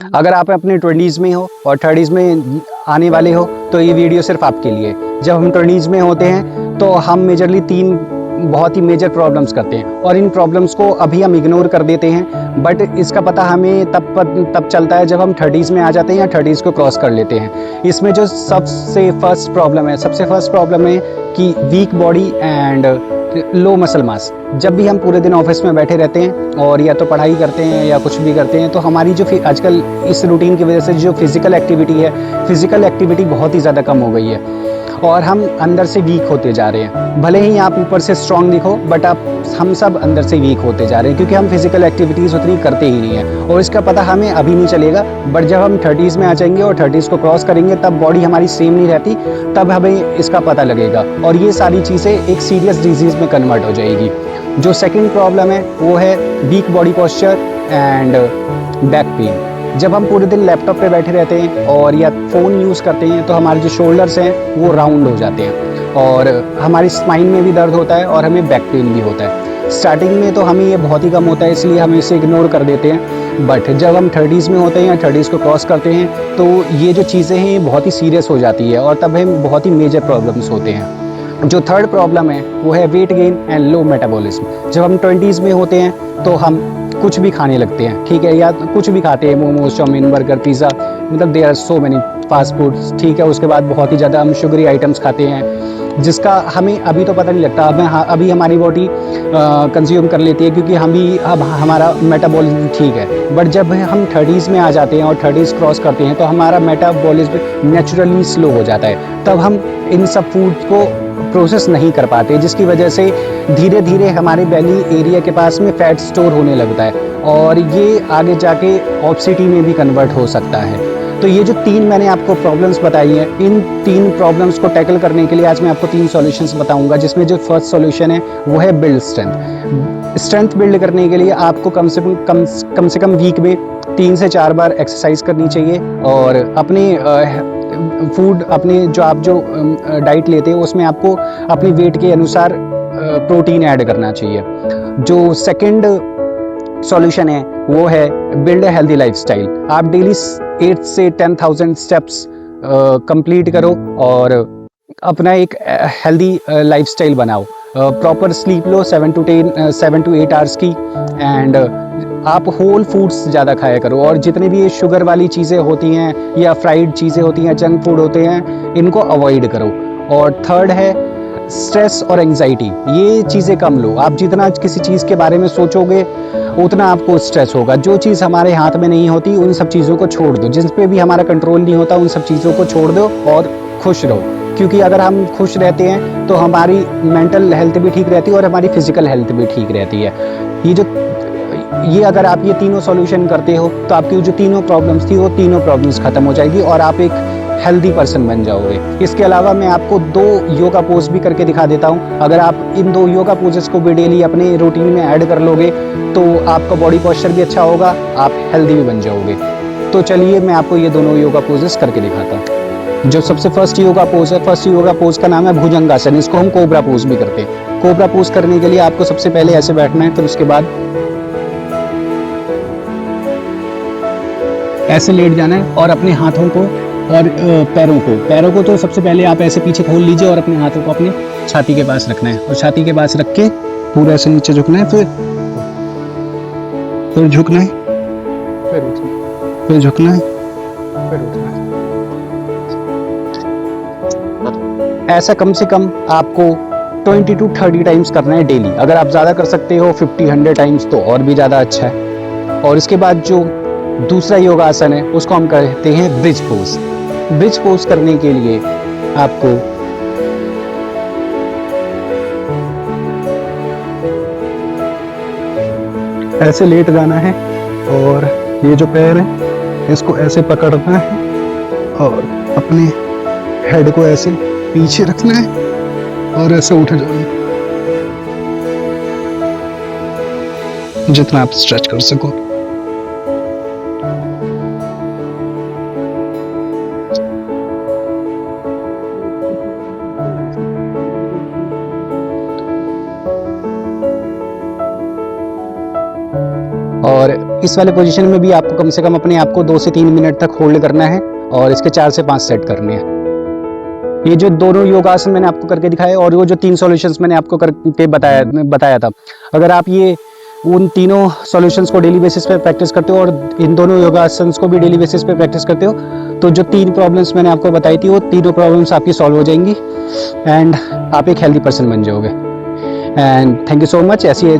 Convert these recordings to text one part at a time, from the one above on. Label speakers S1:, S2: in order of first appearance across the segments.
S1: अगर आप अपने 20s में हो और 30s में आने वाले हो तो ये वीडियो सिर्फ आपके लिए। जब हम 20s में होते हैं तो हम मेजरली 3 बहुत ही मेजर प्रॉब्लम्स करते हैं और इन प्रॉब्लम्स को अभी हम इग्नोर कर देते हैं, बट इसका पता हमें तब चलता है जब हम 30s में आ जाते हैं या 30s को क्रॉस कर लेते हैं। इसमें जो सबसे फर्स्ट प्रॉब्लम है कि weak body and low muscle mass. जब भी हम पूरे दिन ऑफिस में बैठे रहते हैं और या तो पढ़ाई करते हैं या कुछ भी करते हैं तो हमारी जो आजकल इस रूटीन की वजह से जो फिज़िकल एक्टिविटी बहुत ही ज़्यादा कम हो गई है और हम अंदर से वीक होते जा रहे हैं। भले ही आप ऊपर से स्ट्रांग दिखो बट हम सब अंदर से वीक होते जा रहे हैं क्योंकि हम फिजिकल एक्टिविटीज़ उतनी करते ही नहीं है और इसका पता हमें अभी नहीं चलेगा, बट जब हम 30s में आ जाएंगे और 30s को क्रॉस करेंगे तब बॉडी हमारी सेम नहीं रहती, तब हमें इसका पता लगेगा और ये सारी चीज़ें एक सीरियस डिजीज़ में कन्वर्ट हो जाएगी। जो सेकंड प्रॉब्लम है वो है weak body posture and back pain. जब हम पूरे दिन लैपटॉप पे बैठे रहते हैं और या फ़ोन यूज़ करते हैं तो हमारे जो शोल्डर्स हैं वो राउंड हो जाते हैं और हमारी स्पाइन में भी दर्द होता है और हमें बैक पेन भी होता है। स्टार्टिंग में तो हमें ये बहुत ही कम होता है इसलिए हम इसे इग्नोर कर देते हैं, बट जब हम 30s में होते हैं या 30s को क्रॉस करते हैं तो ये जो चीज़ें हैं बहुत ही सीरियस हो जाती है और तब हमें बहुत ही मेजर प्रॉब्लम्स होते हैं। जो थर्ड प्रॉब्लम है वो है weight gain and low metabolism. जब हम 20s में होते हैं तो हम कुछ भी खाने लगते हैं, ठीक है, या कुछ भी खाते हैं, मोमोज, चाउमीन, बर्गर, पिज़्ज़ा, मतलब there are so many fast foods, ठीक है। उसके बाद बहुत ही ज़्यादा हम शुगरी आइटम्स खाते हैं जिसका हमें अभी तो पता नहीं लगता, अभी हमारी बॉडी कंज्यूम कर लेती है क्योंकि अब हमारा मेटाबॉलिज्म ठीक है, बट जब हम 30s में आ जाते हैं और 30s क्रॉस करते हैं तो हमारा मेटाबॉलिज्म नेचुरली स्लो हो जाता है। तब हम इन सब फूड को प्रोसेस नहीं कर पाते जिसकी वजह से धीरे धीरे हमारे बेली एरिया के पास में फैट स्टोर होने लगता है और ये आगे जाके ओबेसिटी में भी कन्वर्ट हो सकता है। तो ये जो 3 मैंने आपको प्रॉब्लम्स बताई हैं, इन 3 प्रॉब्लम्स को टैकल करने के लिए आज मैं आपको 3 सॉल्यूशंस बताऊंगा, जिसमें जो फर्स्ट सॉल्यूशन है वो है बिल्ड स्ट्रेंथ बिल्ड करने के लिए आपको कम से कम वीक में 3 से 4 बार एक्सरसाइज करनी चाहिए और अपने फूड अपने जो डाइट लेते हैं उसमें आपको अपने वेट के अनुसार प्रोटीन ऐड करना चाहिए। जो सेकंड सॉल्यूशन है वो है बिल्ड अ हेल्दी लाइफस्टाइल। आप डेली 8 से 10,000 स्टेप्स कंप्लीट करो और अपना एक हेल्दी लाइफस्टाइल बनाओ। Proper sleep low 7 to 8 hours की एंड आप होल फूड्स ज़्यादा खाया करो और जितने भी ये शुगर वाली चीज़ें होती हैं या फ्राइड चीज़ें होती हैं, जंक फूड होते हैं, इनको अवॉइड करो। और थर्ड है स्ट्रेस और एंजाइटी, ये चीज़ें कम लो। आप जितना किसी चीज़ के बारे में सोचोगे उतना आपको स्ट्रेस होगा। जो चीज़ हमारे हाथ में नहीं होती उन सब चीज़ों को छोड़ दो, जिस पे भी हमारा कंट्रोल नहीं होता उन सब चीज़ों को छोड़ दो और खुश रहो, क्योंकि अगर हम खुश रहते हैं तो हमारी मेंटल हेल्थ भी ठीक रहती है और हमारी फिजिकल हेल्थ भी ठीक रहती है। ये अगर आप ये तीनों सॉल्यूशन करते हो तो आपकी जो तीनों प्रॉब्लम्स थी वो तीनों प्रॉब्लम्स खत्म हो जाएगी और आप एक हेल्दी पर्सन बन जाओगे। इसके अलावा मैं आपको 2 योगा पोज भी करके दिखा देता हूँ। अगर आप इन 2 योगा पोजेस को भी डेली अपने रूटीन में ऐड कर लोगे तो आपका बॉडी पोस्चर भी अच्छा होगा, आप हेल्दी भी बन जाओगे। तो चलिए मैं आपको ये दोनों योगा पोजेस करके दिखाता हूँ। जो सबसे फर्स्ट योगा पोज का नाम है भुजंगासन। इसको हम कोबरा पोज भी करते हैं। कोबरा पोज करने के लिए आपको सबसे पहले ऐसे बैठना है, फिर उसके बाद ऐसे लेट जाना है और अपने हाथों को और पैरों को तो सबसे पहले आप ऐसे पीछे खोल लीजिए और अपने हाथों को अपने छाती के पास रखना है और छाती के पास रख के पूरा ऐसे नीचे झुकना है, फिर झुकना है, फिर झुकना है, फिर उठना है। ऐसा कम से कम आपको 20 to 30 टाइम्स करना है डेली। अगर आप ज़्यादा कर सकते हो 50-100 टाइम्स तो और भी ज़्यादा अच्छा है। और इसके बाद जो दूसरा योगासन है उसको हम कहते हैं ब्रिज पोज। ब्रिज पोज करने के लिए आपको ऐसे लेट जाना है और ये जो पैर है इसको ऐसे पकड़ना है और अपने हेड को ऐसे पीछे रखना है और ऐसे उठ जाना है जितना आप स्ट्रेच कर सको। और इस वाले पोजीशन में भी आपको कम से कम अपने आप को 2 से 3 मिनट तक होल्ड करना है और इसके 4 से 5 सेट करने हैं। ये जो दोनों योगासन मैंने आपको करके दिखाए और वो जो 3 सॉल्यूशंस मैंने आपको करके बताया था, अगर आप ये उन तीनों सॉल्यूशंस को डेली बेसिस पे प्रैक्टिस करते हो और इन दोनों योगासन्स को भी डेली बेसिस पे प्रैक्टिस करते हो, तो जो 3 प्रॉब्लम्स मैंने आपको बताई थी वो तीनों प्रॉब्लम्स आपकी सॉल्व हो जाएंगी एंड आप एक हेल्दी पर्सन बन जाओगे। And thank you so much. ऐसी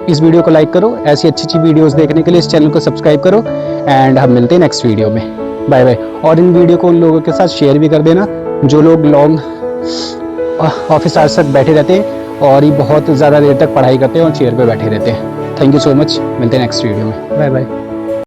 S1: इस वीडियो को लाइक करो, ऐसी अच्छी अच्छी वीडियोस देखने के लिए इस चैनल को सब्सक्राइब करो एंड हम मिलते हैं नेक्स्ट वीडियो में। Bye bye. और इन वीडियो को उन लोगों के साथ शेयर भी कर देना जो लोग लॉन्ग ऑफिस आवर्स तक बैठे रहते हैं और ये बहुत ज़्यादा देर तक पढ़ाई करते हैं और चेयर पे बैठे रहते हैं। Thank you so much. मिलते हैं नेक्स्ट वीडियो में। Bye bye.